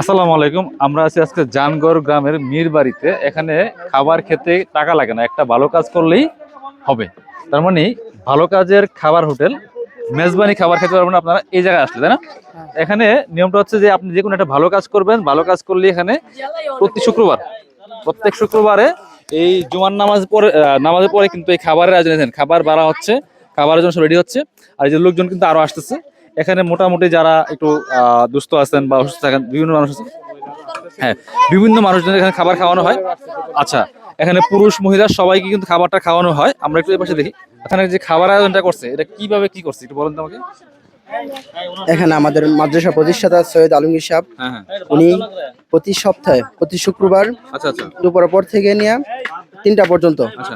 আসসালামু আলাইকুম। আমরা আছি আজকে জানগড় গ্রামের মীর বাড়িতে। এখানে খাবার খেতে টাকা লাগে না, একটা ভালো কাজ করলেই হবে। তার মানে ভালো কাজের খাবার হোটেল, মেজবানি খাবার খেতে পারবেন আপনারা এই জায়গায় আসলে, তাই না? এখানে নিয়মটা হচ্ছে যে আপনি যে কোনো একটা ভালো কাজ করবেন, ভালো কাজ করলে এখানে প্রত্যেক শুক্রবারে এই জুমার নামাজ পরে নামাজের পরে কিন্তু এই খাবারের আয়োজন, খাবার বাড়া হচ্ছে, খাবারের জন্য রেডি হচ্ছে। আর এই যে লোকজন কিন্তু আরো আসতেছে। এখানে মোটামুটি যারা একটু দুস্থ আছেন বা অসুস্থ থাকেন, বিভিন্ন মানুষ আছেন, হ্যাঁ, বিভিন্ন মানুষজনের এখানে খাবার খাওয়ানো হয়। আচ্ছা, এখানে পুরুষ মহিলা সবাইকে কিন্তু খাবারটা খাওয়ানো হয়। আমরা একটু এই পাশে দেখি এখানে যে খাবার আয়োজনটা করছে, এটা কিভাবে কি করছে একটু বলেন তো আমাকে। এখানে আমাদের মাদ্রাসা প্রতিষ্ঠাতা সৈয়দ আলমগীর সাহেব, হ্যাঁ হ্যাঁ, উনি প্রতি সপ্তাহে প্রতি শুক্রবার আচ্ছা আচ্ছা দুপুরের পর থেকে নিয়ে 3টা পর্যন্ত আচ্ছা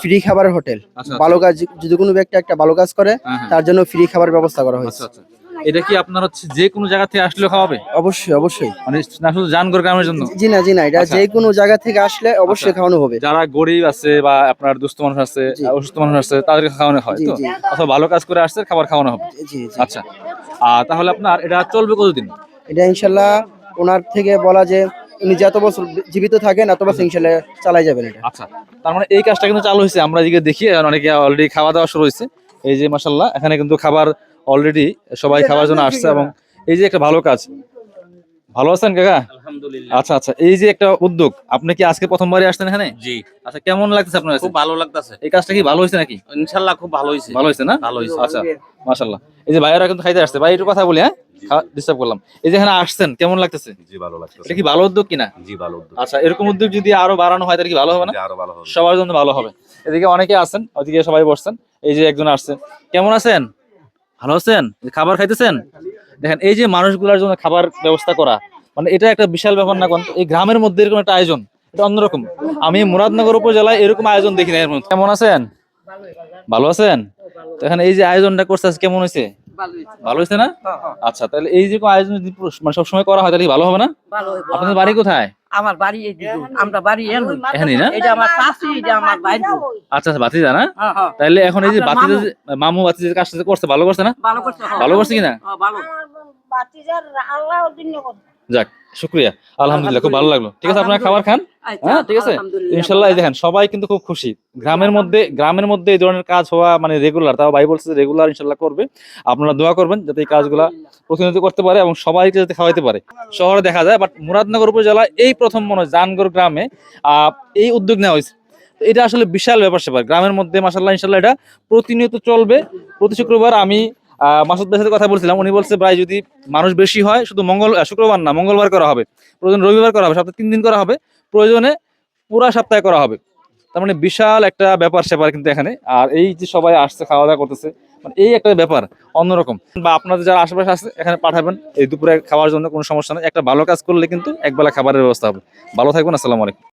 ফ্রি খাবারের হোটেল। আচ্ছা। ভালো কাজ, যদি কোনো ব্যক্তি একটা ভালো কাজ করে হ্যাঁ, হ্যাঁ। তার জন্য ফ্রি খাবার ব্যবস্থা করা হয়েছে। আচ্ছা আচ্ছা, এটা কি আপনার হচ্ছে যে কোনো জায়গা থেকে আসলে খাওয়াবে? অবশ্যই অবশ্যই। মানে না শুধু জানগড় গ্রামের জন্য? জি না, এটা আচ্ছা। যে কোনো জায়গা থেকে আসলে অবশ্যই আচ্ছা। খাওয়ানো হবে। যারা গরিব আছে বা আপনার দুস্থ মানুষ আছে, জি। অসুস্থ মানুষ আছে, তাদেরকে খাওয়ানো হয় জি তো? জি অথবা ভালো কাজ করে আসছে খাবার খাওয়ানো হবে। জি জি। আচ্ছা, তাহলে আপনার এটা চলবে কতদিন? এটা ইনশাল্লাহ ওনার থেকে বলা যে উনি যত বছর জীবিত থাকেন এত বছর ইনশাল্লাহ চালাই যাবেন এটা। আচ্ছা, তার মানে এই কাজটা কিন্তু চালু হয়েছে। আমরা এদিকে দেখি আর অনেকে অলরেডি খাওয়া দাওয়া শুরু হয়েছে। এই যে মাশাআল্লাহ, এখানে কিন্তু খাবার অলরেডি সবাই খাওয়ার জন্য আসছে। এবং এই যে একটা ভালো কাজ, ভালো আছেন কাকা? আলহামদুলিল্লাহ। আচ্ছা আচ্ছা, এই যে একটা উদ্যোগ, আপনি কি আজকে প্রথমবারই আসছেন এখানে? জি, আচ্ছা, কেমন লাগতেছে আপনার কাছে? খুব ভালো লাগতেছে। এই কাজটা কি ভালো হয়েছে নাকি? ইনশাআল্লাহ খুব ভালো হইছে। ভালো হয়েছে না? ভালো হইছে। আচ্ছা, মাশাআল্লাহ। এই যে ভাইয়ারা কিন্তু খাইতে আসছে। ভাই একটু কথা বলি, হ্যাঁ, ডিস্টার্ব করলাম। এই যে এখানে আসছেন, কেমন লাগতেছে? জি ভালো লাগতেছে। এটা কি ভালো উদ্যোগ কিনা? জি ভালো উদ্যোগ। আচ্ছা, এরকম উদ্যোগ যদি আরো বাড়ানো হয় তাহলে কি ভালো হবে না? জি, আরো ভালো হবে। সবার জন্য ভালো হবে। এদিকে অনেকে আছেন, ওদিকে সবাই বসছেন। এই যে একজন আসছেন, কেমন আছেন? ভালো আছেন? খাবার খাইতেছেন? দেখেন, এই যে মানুষগুলোর জন্য খাবার ব্যবস্থা করা, মানে এটা একটা বিশাল ব্যাপার না? কোন এই গ্রামের মধ্যে এরকম একটা আয়োজন, এটা অন্যরকম। আমি মুরাদনগর উপজেলায় এরকম আয়োজন দেখি না এর মধ্যে। কেমন আছেন? ভালো আছেন? তো এখানে এই যে আয়োজনটা করছে আজকে কেমন হয়েছে? ভালো হয়েছে না? আচ্ছা, তাহলে এই যে আয়োজন যদি মানে সবসময় করা হয় তাহলে কি ভালো হবে না? ভালো হইবো। আপনাদের বাড়ি কোথায়? আমার বাড়ি এদিকে, আমরা বাড়ি এখানেই না? এটা আমার চাচি, এটা আমার ভাই। আচ্ছা আচ্ছা, ভাতিজা না? তাহলে এখন এই যে আপনার ভাতিজা মামু ভাতিজা কাজটা করছে, ভালো করছে না? ভালো করছে। ভালো করছে কিনা? ভালো। যাক, শুক্রিয়া, আলহামদুলিল্লাহ, খুব ভালো লাগলো। ঠিক আছে, আপনারা খাবার খান। আচ্ছা, হ্যাঁ, ঠিক আছে, আলহামদুলিল্লাহ। ইনশাল্লাহ। এই দেখেন, সবাই কিন্তু খুব খুশি। গ্রামের মধ্যে এই ধরনের কাজ হওয়া মানে রেগুলার, তাও ভাই বলছে রেগুলার ইনশাল্লাহ করবে। আপনারা দোয়া করবেন যাতে এই কাজগুলা প্রতিনিয়ত করতে পারে এবং সবাইকে যাতে খাওয়াইতে পারে। শহরে দেখা যায়, বাট মুরাদনগর উপজেলা এই প্রথম মনে হয় জানগড় গ্রামে এই উদ্যোগ নেওয়া হয়েছে। তো এটা আসলে বিশাল ব্যাপার স্যাপার গ্রামের মধ্যে। মাশাআল্লাহ, ইনশাল্লাহ এটা প্রতিনিয়ত চলবে। প্রতি শুক্রবার আমি মাসুদ ভাইয়ের সাথে কথা বলছিলাম, উনি বলছে ভাই যদি মানুষ বেশি হয় শুধু শুক্রবার না, মঙ্গলবার করা হবে, প্রয়োজন রবিবার করা হবে, সপ্তাহে 3 দিন করা হবে, প্রয়োজনে পুরা সপ্তাহে করা হবে। তার মানে বিশাল একটা ব্যাপার স্যাপার কিন্তু এখানে। আর এই যে সবাই আসছে, খাওয়া দাওয়া করতেছে, মানে এই একটা ব্যাপার অন্যরকম। বা আপনাদের যারা আশেপাশে আছে এখানে পাঠাবেন এই দুপুরে খাওয়ার জন্য, কোনো সমস্যা নেই। একটা ভালো কাজ করলে কিন্তু একবেলা খাবারের ব্যবস্থা হবে। ভালো থাকবেন, আসসালামু আলাইকুম।